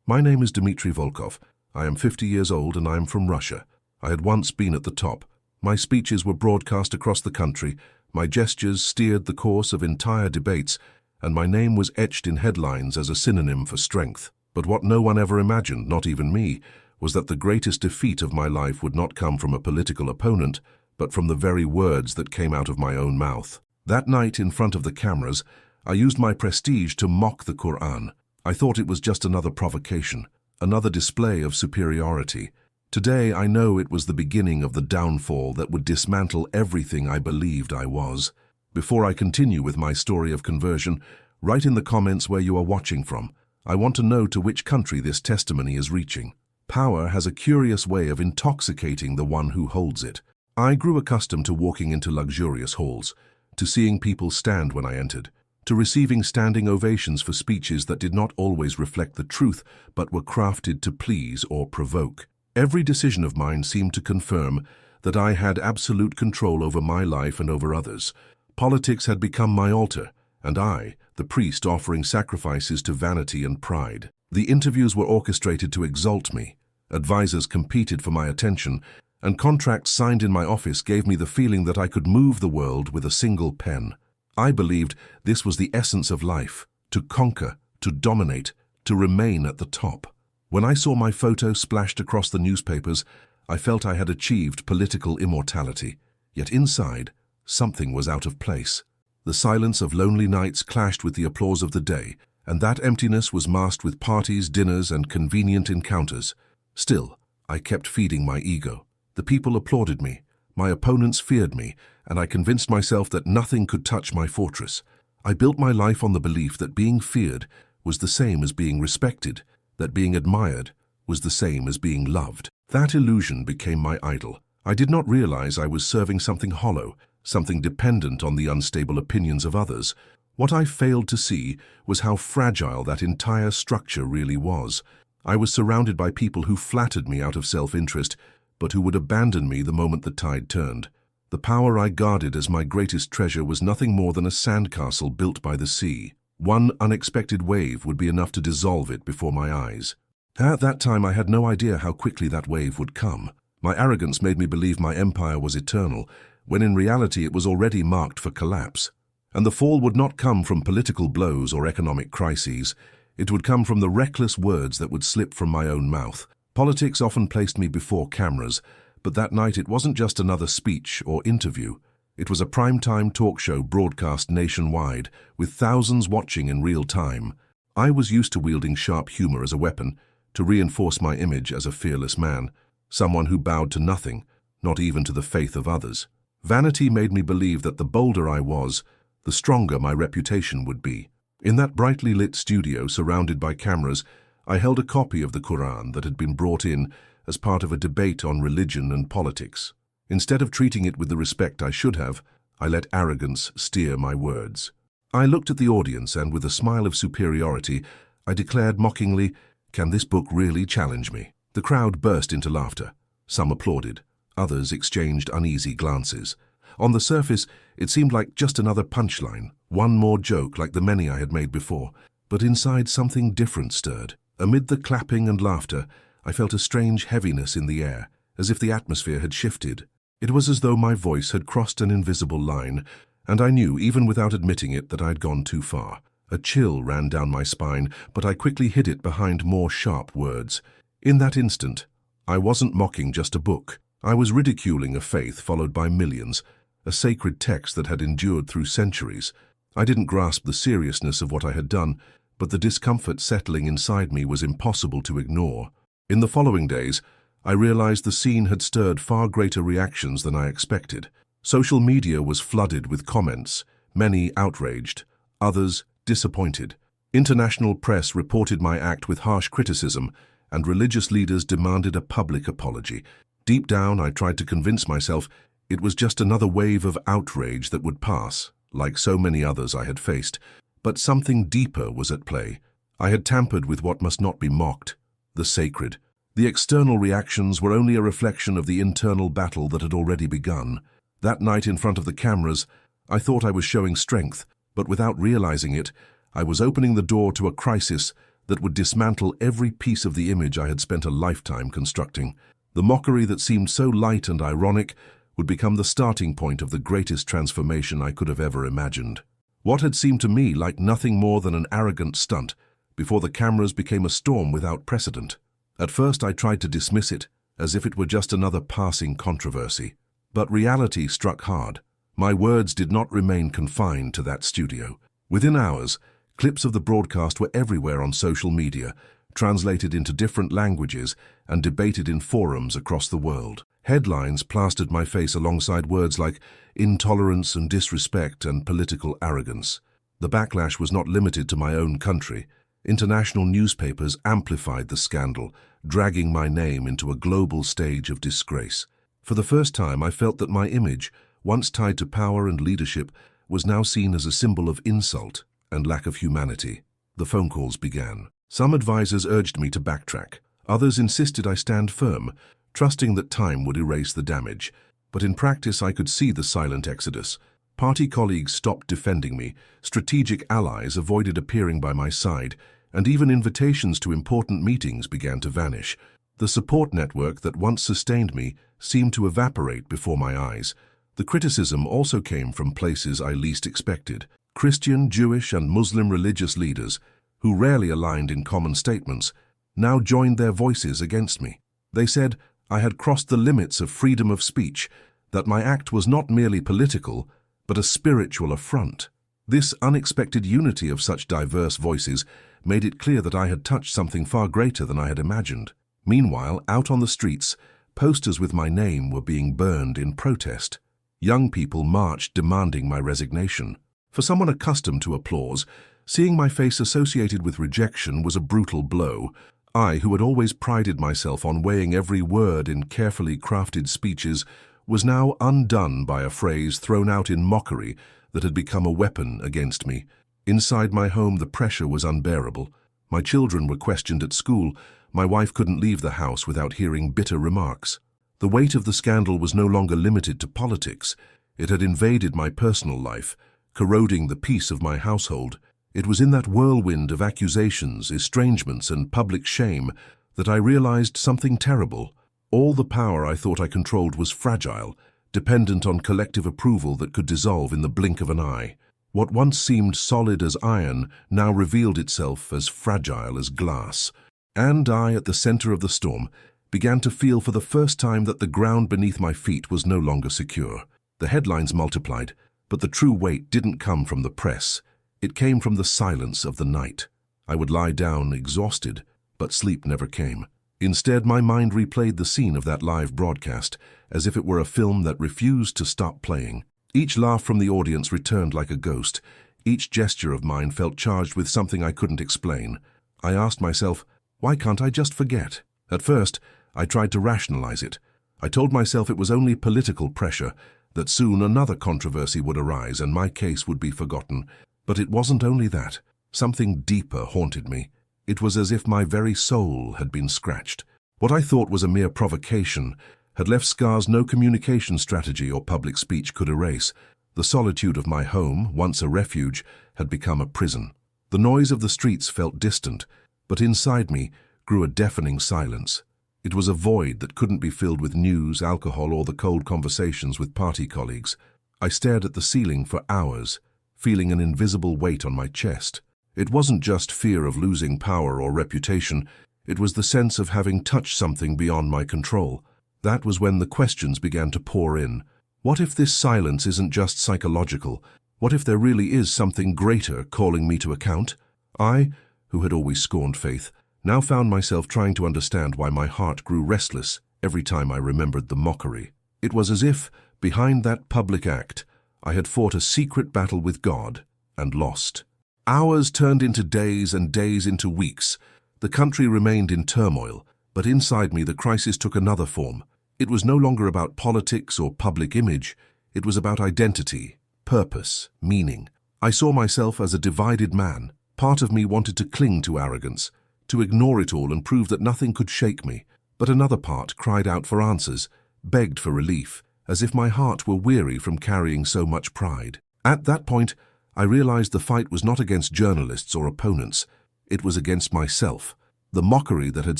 My name is Dmitry Volkov. I am 50 years old and I am from Russia. I had once been at the top. My speeches were broadcast across the country, my gestures steered the course of entire debates, and my name was etched in headlines as a synonym for strength. But what no one ever imagined, not even me, was that the greatest defeat of my life would not come from a political opponent, but from the very words that came out of my own mouth. That night, in front of the cameras, I used my prestige to mock the Qur'an. I thought it was just another provocation, another display of superiority. Today, I know it was the beginning of the downfall that would dismantle everything I believed I was. Before I continue with my story of conversion, write in the comments where you are watching from. I want to know to which country this testimony is reaching. Power has a curious way of intoxicating the one who holds it. I grew accustomed to walking into luxurious halls, to seeing people stand when I entered, to receiving standing ovations for speeches that did not always reflect the truth but were crafted to please or provoke. Every decision of mine seemed to confirm that I had absolute control over my life and over others. Politics had become my altar, and I, the priest offering sacrifices to vanity and pride. The interviews were orchestrated to exalt me. Advisors competed for my attention, and contracts signed in my office gave me the feeling that I could move the world with a single pen. I believed this was the essence of life, to conquer, to dominate, to remain at the top. When I saw my photo splashed across the newspapers, I felt I had achieved political immortality. Yet inside, something was out of place. The silence of lonely nights clashed with the applause of the day, and that emptiness was masked with parties, dinners, and convenient encounters. Still, I kept feeding my ego. The people applauded me, my opponents feared me, and I convinced myself that nothing could touch my fortress. I built my life on the belief that being feared was the same as being respected, that being admired was the same as being loved. That illusion became my idol. I did not realize I was serving something hollow, something dependent on the unstable opinions of others. What I failed to see was how fragile that entire structure really was. I was surrounded by people who flattered me out of self-interest, but who would abandon me the moment the tide turned. The power I guarded as my greatest treasure was nothing more than a sandcastle built by the sea. One unexpected wave would be enough to dissolve it before my eyes. At that time, I had no idea how quickly that wave would come. My arrogance made me believe my empire was eternal, when in reality it was already marked for collapse. And the fall would not come from political blows or economic crises. It would come from the reckless words that would slip from my own mouth. Politics often placed me before cameras, but that night it wasn't just another speech or interview. It was a prime-time talk show broadcast nationwide, with thousands watching in real time. I was used to wielding sharp humor as a weapon, to reinforce my image as a fearless man, someone who bowed to nothing, not even to the faith of others. Vanity made me believe that the bolder I was, the stronger my reputation would be. In that brightly lit studio surrounded by cameras, I held a copy of the Qur'an that had been brought in as part of a debate on religion and politics. Instead of treating it with the respect I should have, I let arrogance steer my words. I looked at the audience and with a smile of superiority, I declared mockingly, "Can this book really challenge me?" The crowd burst into laughter. Some applauded. Others exchanged uneasy glances. On the surface, it seemed like just another punchline, one more joke like the many I had made before. But inside, something different stirred. Amid the clapping and laughter, I felt a strange heaviness in the air, as if the atmosphere had shifted. It was as though my voice had crossed an invisible line, and I knew, even without admitting it, that I'd gone too far. A chill ran down my spine, but I quickly hid it behind more sharp words. In that instant, I wasn't mocking just a book. I was ridiculing a faith followed by millions, a sacred text that had endured through centuries. I didn't grasp the seriousness of what I had done, but the discomfort settling inside me was impossible to ignore. In the following days, I realized the scene had stirred far greater reactions than I expected. Social media was flooded with comments, many outraged, others disappointed. International press reported my act with harsh criticism, and religious leaders demanded a public apology. Deep down, I tried to convince myself it was just another wave of outrage that would pass, like so many others I had faced. But something deeper was at play. I had tampered with what must not be mocked, the sacred. The external reactions were only a reflection of the internal battle that had already begun. That night in front of the cameras, I thought I was showing strength, but without realizing it, I was opening the door to a crisis that would dismantle every piece of the image I had spent a lifetime constructing. The mockery that seemed so light and ironic would become the starting point of the greatest transformation I could have ever imagined. What had seemed to me like nothing more than an arrogant stunt before the cameras became a storm without precedent. At first I tried to dismiss it, as if it were just another passing controversy. But reality struck hard. My words did not remain confined to that studio. Within hours, clips of the broadcast were everywhere on social media, translated into different languages and debated in forums across the world. Headlines plastered my face alongside words like intolerance and disrespect and political arrogance. The backlash was not limited to my own country. International newspapers amplified the scandal, dragging my name into a global stage of disgrace. For the first time, I felt that my image, once tied to power and leadership, was now seen as a symbol of insult and lack of humanity. The phone calls began. Some advisors urged me to backtrack. Others insisted I stand firm, trusting that time would erase the damage. But in practice, I could see the silent exodus. Party colleagues stopped defending me, strategic allies avoided appearing by my side, and even invitations to important meetings began to vanish. The support network that once sustained me seemed to evaporate before my eyes. The criticism also came from places I least expected. Christian, Jewish, and Muslim religious leaders, who rarely aligned in common statements, now joined their voices against me. They said I had crossed the limits of freedom of speech, that my act was not merely political, but a spiritual affront. This unexpected unity of such diverse voices made it clear that I had touched something far greater than I had imagined. Meanwhile, out on the streets, posters with my name were being burned in protest. Young people marched demanding my resignation. For someone accustomed to applause, seeing my face associated with rejection was a brutal blow. I, who had always prided myself on weighing every word in carefully crafted speeches, was now undone by a phrase thrown out in mockery that had become a weapon against me. Inside my home, the pressure was unbearable. My children were questioned at school. My wife couldn't leave the house without hearing bitter remarks. The weight of the scandal was no longer limited to politics. It had invaded my personal life, corroding the peace of my household. It was in that whirlwind of accusations, estrangements, and public shame that I realized something terrible. All the power I thought I controlled was fragile, dependent on collective approval that could dissolve in the blink of an eye. What once seemed solid as iron now revealed itself as fragile as glass. And I, at the center of the storm, began to feel for the first time that the ground beneath my feet was no longer secure. The headlines multiplied, but the true weight didn't come from the press. It came from the silence of the night. I would lie down exhausted, but sleep never came. Instead, my mind replayed the scene of that live broadcast, as if it were a film that refused to stop playing. Each laugh from the audience returned like a ghost. Each gesture of mine felt charged with something I couldn't explain. I asked myself, why can't I just forget? At first, I tried to rationalize it. I told myself it was only political pressure, that soon another controversy would arise and my case would be forgotten. But it wasn't only that. Something deeper haunted me. It was as if my very soul had been scratched. What I thought was a mere provocation had left scars no communication strategy or public speech could erase. The solitude of my home, once a refuge, had become a prison. The noise of the streets felt distant, but inside me grew a deafening silence. It was a void that couldn't be filled with news, alcohol, or the cold conversations with party colleagues. I stared at the ceiling for hours, feeling an invisible weight on my chest. It wasn't just fear of losing power or reputation, it was the sense of having touched something beyond my control. That was when the questions began to pour in. What if this silence isn't just psychological? What if there really is something greater calling me to account? I, who had always scorned faith, now found myself trying to understand why my heart grew restless every time I remembered the mockery. It was as if, behind that public act, I had fought a secret battle with God and lost. Hours turned into days and days into weeks. The country remained in turmoil, but inside me the crisis took another form. It was no longer about politics or public image. It was about identity, purpose, meaning. I saw myself as a divided man. Part of me wanted to cling to arrogance, to ignore it all and prove that nothing could shake me. But another part cried out for answers, begged for relief, as if my heart were weary from carrying so much pride. At that point, I realized the fight was not against journalists or opponents. It was against myself. The mockery that had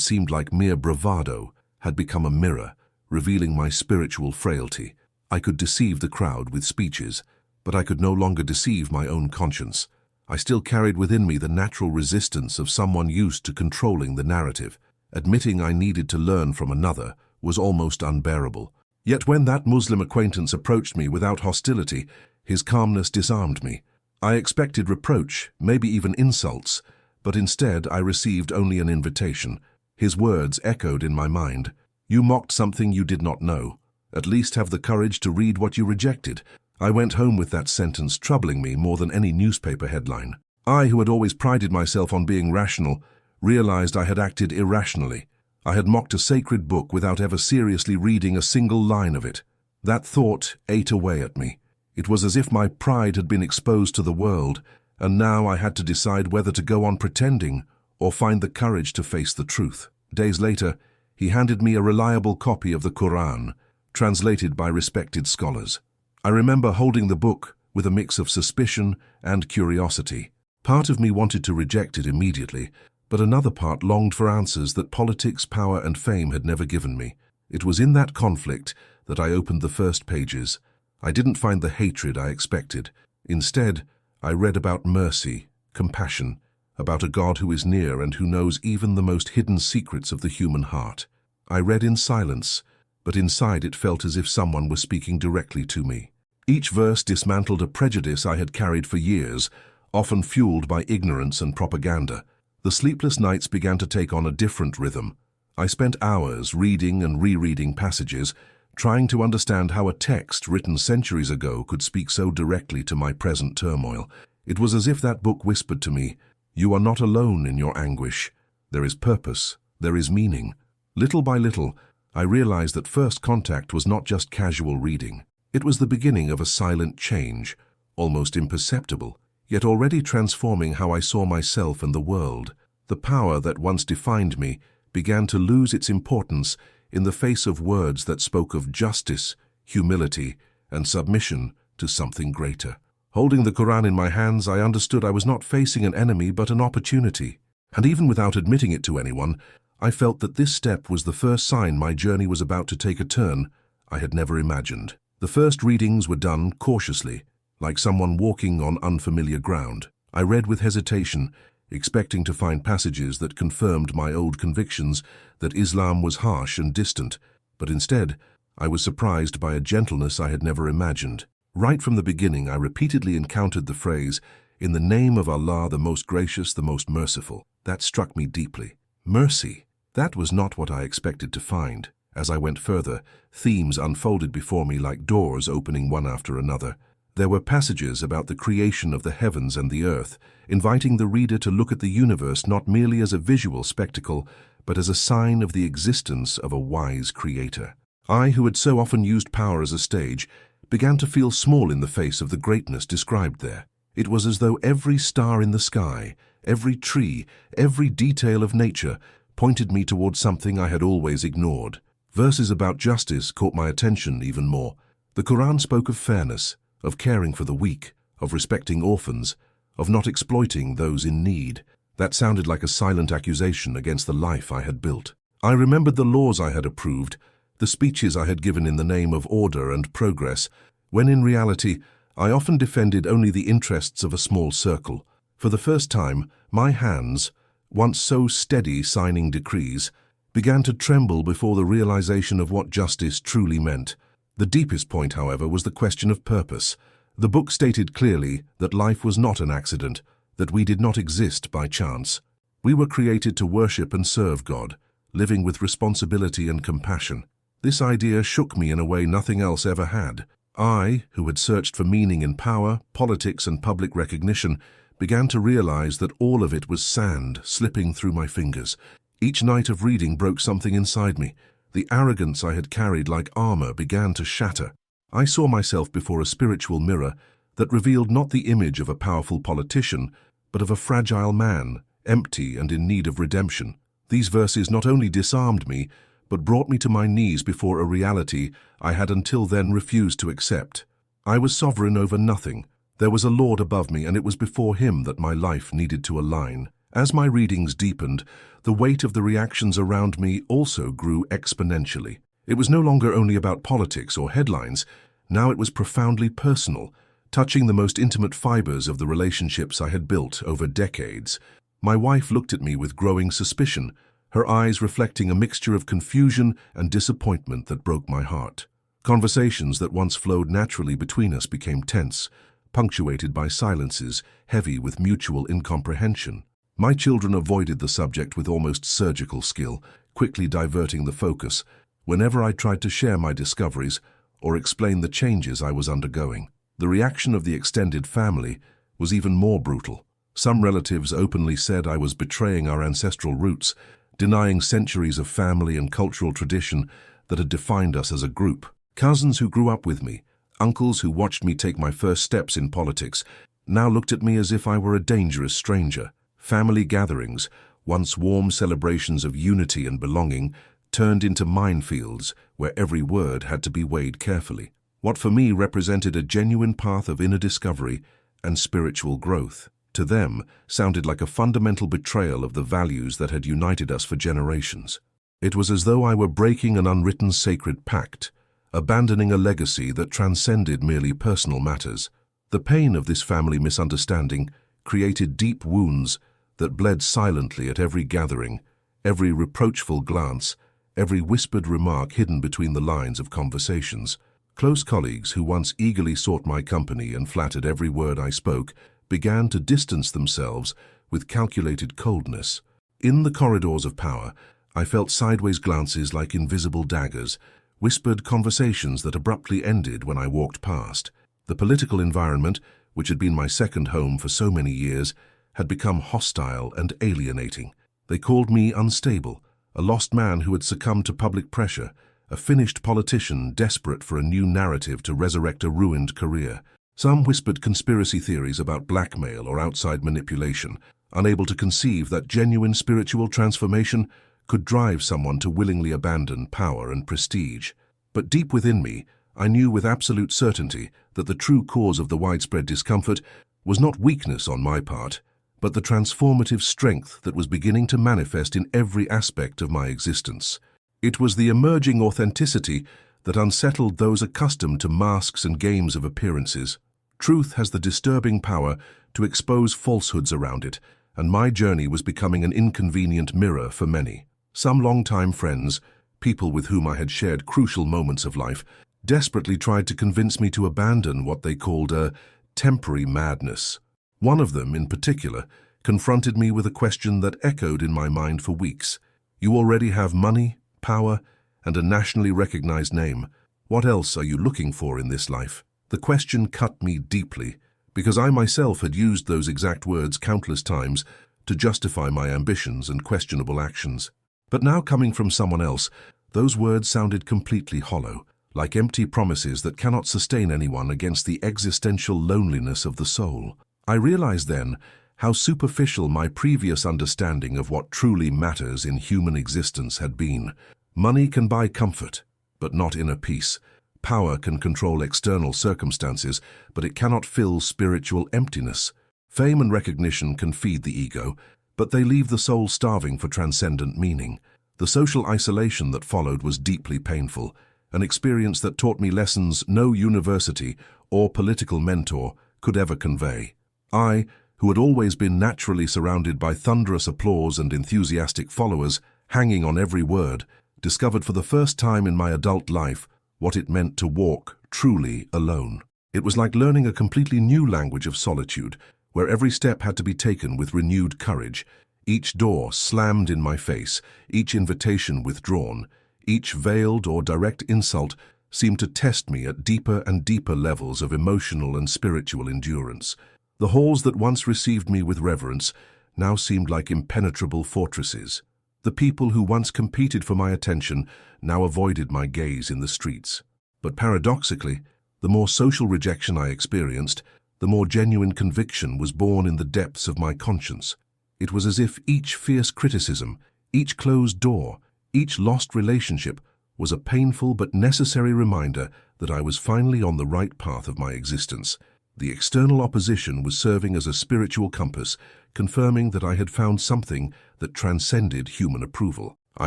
seemed like mere bravado had become a mirror, revealing my spiritual frailty. I could deceive the crowd with speeches, but I could no longer deceive my own conscience. I still carried within me the natural resistance of someone used to controlling the narrative. Admitting I needed to learn from another was almost unbearable. Yet when that Muslim acquaintance approached me without hostility, his calmness disarmed me. I expected reproach, maybe even insults, but instead I received only an invitation. His words echoed in my mind. You mocked something you did not know. At least have the courage to read what you rejected. I went home with that sentence troubling me more than any newspaper headline. I, who had always prided myself on being rational, realized I had acted irrationally. I had mocked a sacred book without ever seriously reading a single line of it. That thought ate away at me. It was as if my pride had been exposed to the world, and now I had to decide whether to go on pretending or find the courage to face the truth. Days later, he handed me a reliable copy of the Qur'an, translated by respected scholars. I remember holding the book with a mix of suspicion and curiosity. Part of me wanted to reject it immediately, but another part longed for answers that politics, power, and fame had never given me. It was in that conflict that I opened the first pages. I didn't find the hatred I expected. Instead, I read about mercy, compassion, about a God who is near and who knows even the most hidden secrets of the human heart. I read in silence, but inside it felt as if someone was speaking directly to me. Each verse dismantled a prejudice I had carried for years, often fueled by ignorance and propaganda. The sleepless nights began to take on a different rhythm. I spent hours reading and rereading passages, trying to understand how a text written centuries ago could speak so directly to my present turmoil. It was as if that book whispered to me, "You are not alone in your anguish. There is purpose, there is meaning." Little by little, I realized that first contact was not just casual reading. It was the beginning of a silent change, almost imperceptible, yet already transforming how I saw myself and the world. The power that once defined me began to lose its importance in the face of words that spoke of justice, humility, and submission to something greater. Holding the Quran in my hands, I understood I was not facing an enemy but an opportunity. And even without admitting it to anyone, I felt that this step was the first sign my journey was about to take a turn I had never imagined. The first readings were done cautiously, like someone walking on unfamiliar ground. I read with hesitation, expecting to find passages that confirmed my old convictions that Islam was harsh and distant, but instead, I was surprised by a gentleness I had never imagined. Right from the beginning, I repeatedly encountered the phrase, "In the name of Allah, the most gracious, the most merciful." That struck me deeply. Mercy. That was not what I expected to find. As I went further, themes unfolded before me like doors opening one after another. There were passages about the creation of the heavens and the earth, inviting the reader to look at the universe not merely as a visual spectacle, but as a sign of the existence of a wise creator. I, who had so often used power as a stage, began to feel small in the face of the greatness described there. It was as though every star in the sky, every tree, every detail of nature pointed me towards something I had always ignored. Verses about justice caught my attention even more. The Quran spoke of fairness, of caring for the weak, of respecting orphans, of not exploiting those in need. That sounded like a silent accusation against the life I had built. I remembered the laws I had approved, the speeches I had given in the name of order and progress, when in reality I often defended only the interests of a small circle. For the first time, my hands, once so steady signing decrees, began to tremble before the realization of what justice truly meant. The deepest point, however, was the question of purpose. The book stated clearly that life was not an accident, that we did not exist by chance. We were created to worship and serve God, living with responsibility and compassion. This idea shook me in a way nothing else ever had. I, who had searched for meaning in power, politics, and public recognition, began to realize that all of it was sand slipping through my fingers. Each night of reading broke something inside me. The arrogance I had carried like armor began to shatter. I saw myself before a spiritual mirror that revealed not the image of a powerful politician, but of a fragile man, empty and in need of redemption. These verses not only disarmed me, but brought me to my knees before a reality I had until then refused to accept. I was sovereign over nothing. There was a Lord above me, and it was before him that my life needed to align. As my readings deepened, the weight of the reactions around me also grew exponentially. It was no longer only about politics or headlines. Now it was profoundly personal, touching the most intimate fibers of the relationships I had built over decades. My wife looked at me with growing suspicion, her eyes reflecting a mixture of confusion and disappointment that broke my heart. Conversations that once flowed naturally between us became tense, punctuated by silences heavy with mutual incomprehension. My children avoided the subject with almost surgical skill, quickly diverting the focus whenever I tried to share my discoveries or explain the changes I was undergoing. The reaction of the extended family was even more brutal. Some relatives openly said I was betraying our ancestral roots, denying centuries of family and cultural tradition that had defined us as a group. Cousins who grew up with me, uncles who watched me take my first steps in politics, now looked at me as if I were a dangerous stranger. Family gatherings, once warm celebrations of unity and belonging, turned into minefields where every word had to be weighed carefully. What for me represented a genuine path of inner discovery and spiritual growth, to them sounded like a fundamental betrayal of the values that had united us for generations. It was as though I were breaking an unwritten sacred pact, abandoning a legacy that transcended merely personal matters. The pain of this family misunderstanding created deep wounds that bled silently at every gathering, every reproachful glance, every whispered remark hidden between the lines of conversations. Close colleagues who once eagerly sought my company and flattered every word I spoke began to distance themselves with calculated coldness. In the corridors of power, I felt sideways glances like invisible daggers, whispered conversations that abruptly ended when I walked past. The political environment, which had been my second home for so many years, had become hostile and alienating. They called me unstable, a lost man who had succumbed to public pressure, a finished politician desperate for a new narrative to resurrect a ruined career. Some whispered conspiracy theories about blackmail or outside manipulation, unable to conceive that genuine spiritual transformation could drive someone to willingly abandon power and prestige. But deep within me, I knew with absolute certainty that the true cause of the widespread discomfort was not weakness on my part, but the transformative strength that was beginning to manifest in every aspect of my existence. It was the emerging authenticity that unsettled those accustomed to masks and games of appearances. Truth has the disturbing power to expose falsehoods around it, and my journey was becoming an inconvenient mirror for many. Some longtime friends, people with whom I had shared crucial moments of life, desperately tried to convince me to abandon what they called a temporary madness. One of them, in particular, confronted me with a question that echoed in my mind for weeks. You already have money, power, and a nationally recognized name. What else are you looking for in this life? The question cut me deeply, because I myself had used those exact words countless times to justify my ambitions and questionable actions. But now, coming from someone else, those words sounded completely hollow, like empty promises that cannot sustain anyone against the existential loneliness of the soul. I realized then how superficial my previous understanding of what truly matters in human existence had been. Money can buy comfort, but not inner peace. Power can control external circumstances, but it cannot fill spiritual emptiness. Fame and recognition can feed the ego, but they leave the soul starving for transcendent meaning. The social isolation that followed was deeply painful, an experience that taught me lessons no university or political mentor could ever convey. I, who had always been naturally surrounded by thunderous applause and enthusiastic followers, hanging on every word, discovered for the first time in my adult life what it meant to walk truly alone. It was like learning a completely new language of solitude, where every step had to be taken with renewed courage, each door slammed in my face, each invitation withdrawn, each veiled or direct insult seemed to test me at deeper and deeper levels of emotional and spiritual endurance. The halls that once received me with reverence now seemed like impenetrable fortresses. The people who once competed for my attention now avoided my gaze in the streets. But paradoxically, the more social rejection I experienced, the more genuine conviction was born in the depths of my conscience. It was as if each fierce criticism, each closed door, each lost relationship was a painful but necessary reminder that I was finally on the right path of my existence. The external opposition was serving as a spiritual compass, confirming that I had found something that transcended human approval. I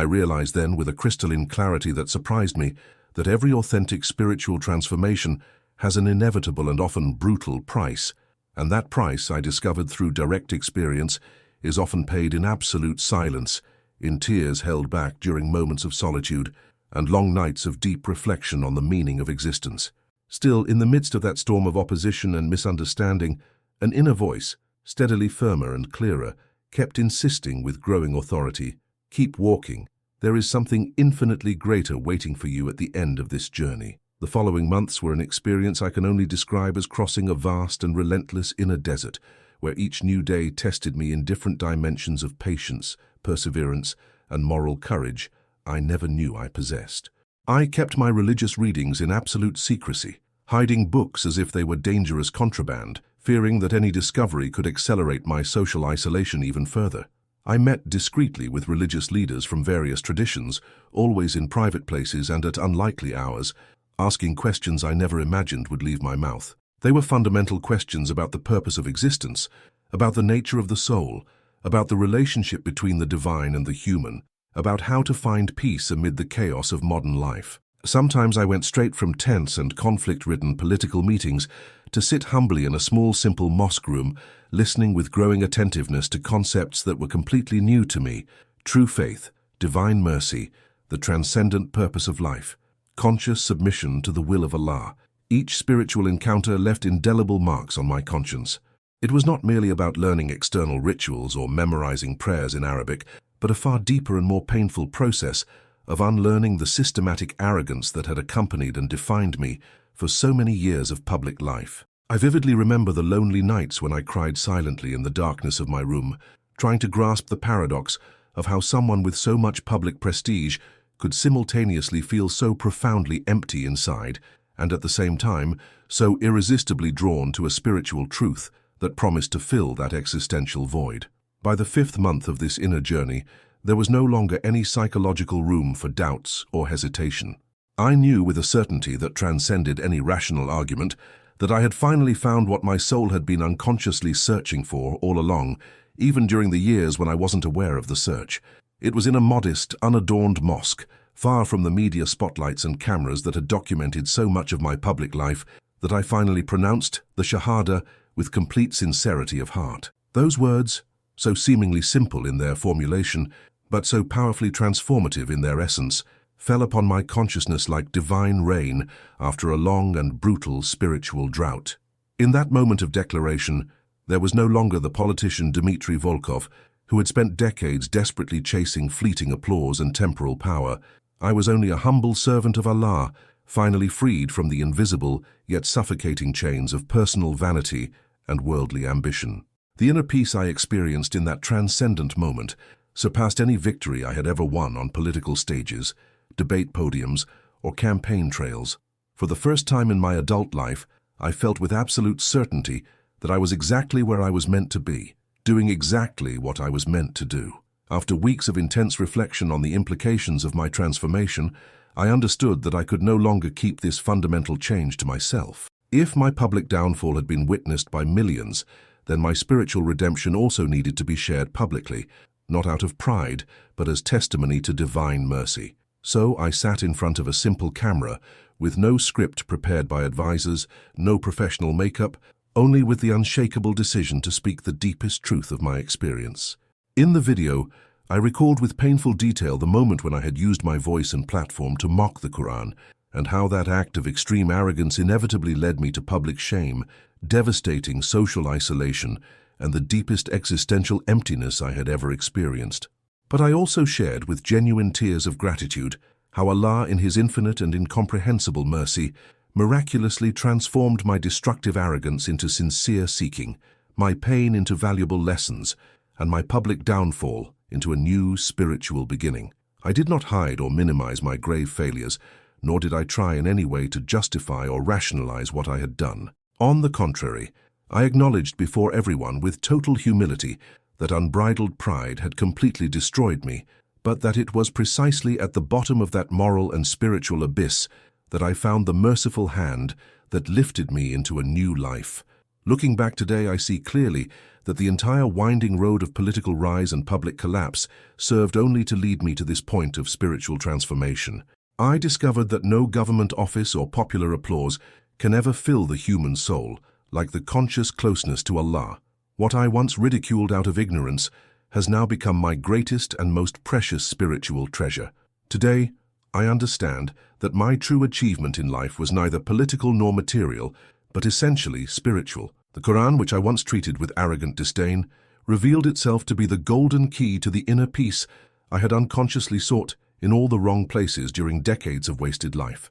realized then with a crystalline clarity that surprised me that every authentic spiritual transformation has an inevitable and often brutal price, and that price, I discovered through direct experience, is often paid in absolute silence, in tears held back during moments of solitude, and long nights of deep reflection on the meaning of existence. Still, in the midst of that storm of opposition and misunderstanding, an inner voice, steadily firmer and clearer, kept insisting with growing authority, "Keep walking. There is something infinitely greater waiting for you at the end of this journey." The following months were an experience I can only describe as crossing a vast and relentless inner desert, where each new day tested me in different dimensions of patience, perseverance, and moral courage I never knew I possessed. I kept my religious readings in absolute secrecy, hiding books as if they were dangerous contraband, fearing that any discovery could accelerate my social isolation even further. I met discreetly with religious leaders from various traditions, always in private places and at unlikely hours, asking questions I never imagined would leave my mouth. They were fundamental questions about the purpose of existence, about the nature of the soul, about the relationship between the divine and the human, about how to find peace amid the chaos of modern life. Sometimes I went straight from tense and conflict-ridden political meetings to sit humbly in a small, simple mosque room, listening with growing attentiveness to concepts that were completely new to me: true faith, divine mercy, the transcendent purpose of life, conscious submission to the will of Allah. Each spiritual encounter left indelible marks on my conscience. It was not merely about learning external rituals or memorizing prayers in Arabic, but a far deeper and more painful process of unlearning the systematic arrogance that had accompanied and defined me for so many years of public life. I vividly remember the lonely nights when I cried silently in the darkness of my room, trying to grasp the paradox of how someone with so much public prestige could simultaneously feel so profoundly empty inside, and at the same time so irresistibly drawn to a spiritual truth that promised to fill that existential void. By the 5th month of this inner journey, there was no longer any psychological room for doubts or hesitation. I knew with a certainty that transcended any rational argument that I had finally found what my soul had been unconsciously searching for all along, even during the years when I wasn't aware of the search. It was in a modest, unadorned mosque, far from the media spotlights and cameras that had documented so much of my public life, that I finally pronounced the Shahada with complete sincerity of heart. Those words, so seemingly simple in their formulation, but so powerfully transformative in their essence, fell upon my consciousness like divine rain after a long and brutal spiritual drought. In that moment of declaration, there was no longer the politician Dmitry Volkov, who had spent decades desperately chasing fleeting applause and temporal power. I was only a humble servant of Allah, finally freed from the invisible yet suffocating chains of personal vanity and worldly ambition. The inner peace I experienced in that transcendent moment surpassed any victory I had ever won on political stages, debate podiums, or campaign trails. For the first time in my adult life, I felt with absolute certainty that I was exactly where I was meant to be, doing exactly what I was meant to do. After weeks of intense reflection on the implications of my transformation, I understood that I could no longer keep this fundamental change to myself. If my public downfall had been witnessed by millions, then my spiritual redemption also needed to be shared publicly, not out of pride, but as testimony to divine mercy. So I sat in front of a simple camera, with no script prepared by advisors, no professional makeup, only with the unshakable decision to speak the deepest truth of my experience. In the video, I recalled with painful detail the moment when I had used my voice and platform to mock the Qur'an, and how that act of extreme arrogance inevitably led me to public shame, devastating social isolation, and the deepest existential emptiness I had ever experienced. But I also shared with genuine tears of gratitude how Allah, in His infinite and incomprehensible mercy, miraculously transformed my destructive arrogance into sincere seeking, my pain into valuable lessons, and my public downfall into a new spiritual beginning. I did not hide or minimize my grave failures, nor did I try in any way to justify or rationalize what I had done. On the contrary, I acknowledged before everyone with total humility that unbridled pride had completely destroyed me, but that it was precisely at the bottom of that moral and spiritual abyss that I found the merciful hand that lifted me into a new life. Looking back today, I see clearly that the entire winding road of political rise and public collapse served only to lead me to this point of spiritual transformation. I discovered that no government office or popular applause can ever fill the human soul like the conscious closeness to Allah. What I once ridiculed out of ignorance has now become my greatest and most precious spiritual treasure. Today, I understand that my true achievement in life was neither political nor material, but essentially spiritual. The Qur'an, which I once treated with arrogant disdain, revealed itself to be the golden key to the inner peace I had unconsciously sought in all the wrong places during decades of wasted life.